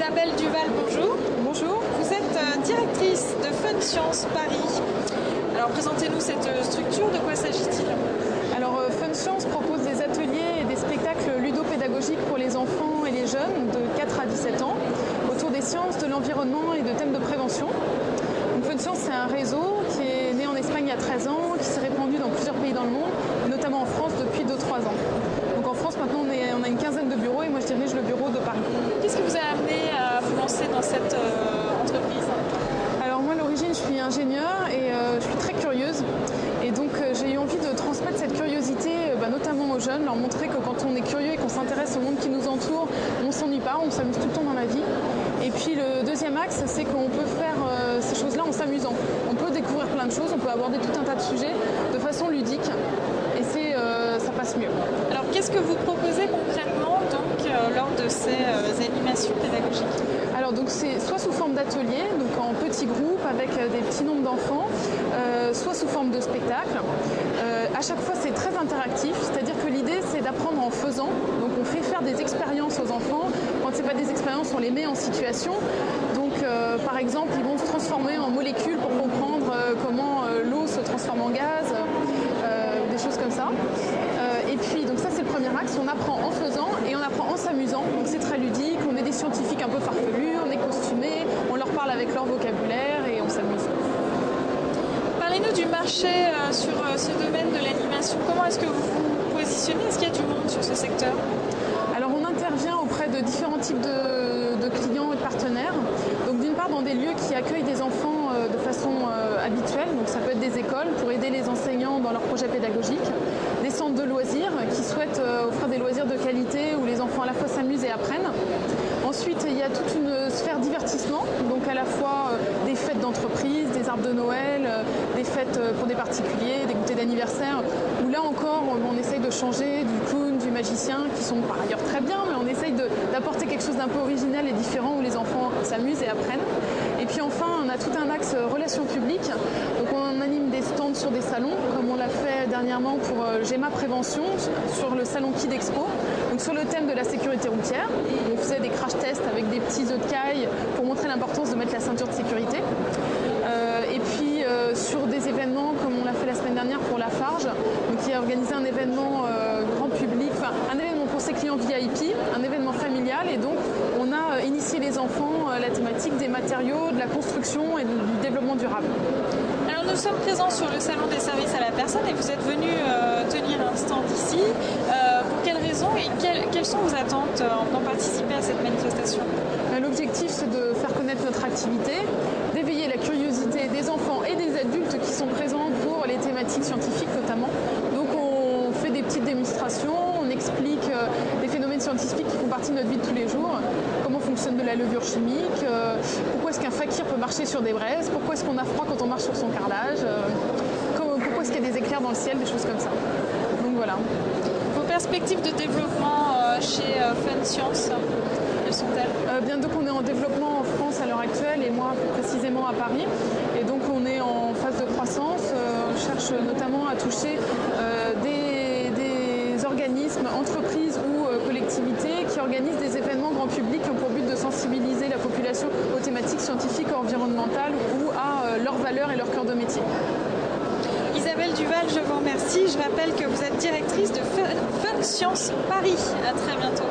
Isabelle Duval, bonjour. Bonjour. Vous êtes directrice de Fun Science Paris. Alors présentez-nous cette structure, de quoi s'agit-il? Alors Fun Science propose des ateliers et des spectacles ludopédagogiques pour les enfants et les jeunes de 4 à 17 ans autour des sciences, de l'environnement et de thèmes de prévention. Donc, Fun Science, c'est un réseau qui est né en Espagne il y a 13 ans, qui s'est répandu dans plusieurs pays dans le monde, et notamment en France depuis 2-3 ans. Donc en France, maintenant, on a une quinzaine de bureaux et moi je dirige le bureau de Paris. Qu'est-ce qui vous a amené à vous lancer dans cette entreprise? Alors moi, à l'origine, je suis ingénieure et je suis très curieuse. Et donc j'ai eu envie de transmettre cette curiosité, notamment aux jeunes, leur montrer que quand on est curieux et qu'on s'intéresse au monde qui nous entoure, on ne s'ennuie pas, on s'amuse tout le temps dans la vie. Et puis le deuxième axe, c'est qu'on peut faire ces choses-là en s'amusant. On peut découvrir plein de choses, on peut aborder tout un tas de sujets de façon ludique et ça passe mieux. Alors qu'est-ce que vous proposez concrètement donc, lors de ces animations pédagogiques? Alors donc c'est soit sous forme d'atelier, donc en petits groupes avec des petits nombres d'enfants, soit sous forme de spectacle. À chaque fois c'est très interactif, c'est-à-dire que l'idée c'est d'apprendre en faisant. Donc on fait faire des expériences aux enfants. Quand ce n'est pas des expériences, on les met en situation. Donc par exemple ils vont se transformer en molécules pour comprendre comment l'eau se transforme en gaz, des choses comme ça. Et puis donc ça c'est le premier axe, on apprend en faisant et on apprend en s'amusant. Donc c'est très ludique, on est des scientifiques un peu farfelus, on est costumés, on leur parle avec leur vocabulaire et on s'amuse. Parlez-nous du marché sur ce domaine de l'animation. Comment est-ce que vous vous positionnez? Est-ce qu'il y a du monde sur ce secteur? Alors on intervient auprès de différents types de clients et de partenaires. Donc d'une part dans des lieux qui accueillent des enfants de façon habituelle, donc ça peut être des écoles pour aider les enseignants dans leurs projets pédagogiques, des centres de loisirs qui souhaitent offrir des loisirs de qualité où les enfants à la fois s'amusent et apprennent. Ensuite, il y a toute une sphère divertissement, donc à la fois des fêtes d'entreprise, des arbres de Noël, des fêtes pour des particuliers, des goûters d'anniversaire, où là encore, on essaye de changer du clown, du magicien, qui sont par ailleurs très bien, mais on essaye d'apporter quelque chose d'un peu original et différent où les enfants s'amusent et apprennent. Et puis enfin, on a tout un axe relations publiques, donc on anime des stands sur des salons, comme on l'a fait dernièrement pour GEMA Prévention, sur le salon Kid Expo, donc sur le thème de la sécurité routière. On faisait des crash tests avec des petits œufs de caille pour montrer l'importance de mettre la ceinture de sécurité. Et puis sur des événements comme on l'a fait la semaine dernière pour Lafarge, donc qui a organisé un événement grand public, enfin un événement pour ses clients VIP, un événement familial, et donc on a initié les enfants à la thématique des matériaux, de la construction et du développement durable. Alors nous sommes présents sur le salon des services à la personne et vous êtes venu tenir un stand ici. Pour quelles raisons et quelles sont vos attentes en venant participer à cette manifestation? L'objectif c'est de faire connaître notre activité, d'éveiller la curiosité des enfants et des adultes qui sont présents pour les thématiques scientifiques notamment. Donc on fait des petites démonstrations, on explique des phénomènes scientifiques qui font partie de notre vie de tous les jours, comment fonctionne de la levure chimique, pourquoi est-ce qu'un fakir peut marcher sur des braises, pourquoi est-ce qu'on a froid quand on marche sur son carrelage, pourquoi est-ce qu'il y a des éclairs dans le ciel, des choses comme ça. Donc voilà. Vos perspectives de développement chez Fun Science, quelles sont-elles? Bien donc on est en développement en France à l'heure actuelle et moi plus précisément à Paris. Et donc on est en phase de croissance. On cherche notamment à toucher des organismes, entreprises ou collectivités qui organisent des événements grand public qui ont pour but de sensibiliser la population aux thématiques scientifiques, environnementales ou à leurs valeurs et leur cœur de métier. Isabelle Duval, je vous remercie. Je rappelle que vous êtes directrice de Fun Science Paris. À très bientôt.